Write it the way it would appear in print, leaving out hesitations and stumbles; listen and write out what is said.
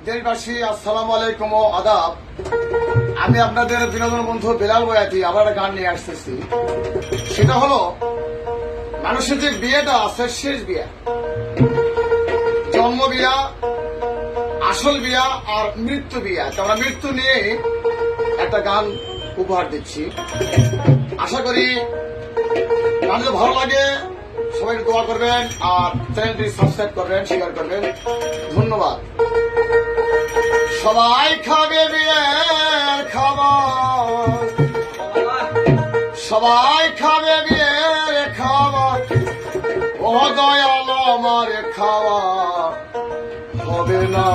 দেশবাসী, আসসালামু আলাইকুম ও আদাব। আমি আপনাদের বিনোদন বন্ধু বেলাল বয়াতি আবার একটা গান নিয়ে আসতেছি। সেটা হলো মানুষের যে বিয়েটা আছে, শেষ বিয়া, জন্ম বিয়া, আসল বিয়া আর মৃত্যু বিয়া। আমরা মৃত্যু নিয়ে একটা গান উপহার দিচ্ছি। আশা করি গান যদি ভালো লাগে সবাই দোয়া করবেন আর চ্যানেলটি সাবস্ক্রাইব করবেন, শেয়ার করবেন। ধন্যবাদ। সবাই খাবে বিয়ের খাবার, সবাই খাবে বিয়ের খাবার, ও দয়াল আমার খাওয়া হবে না।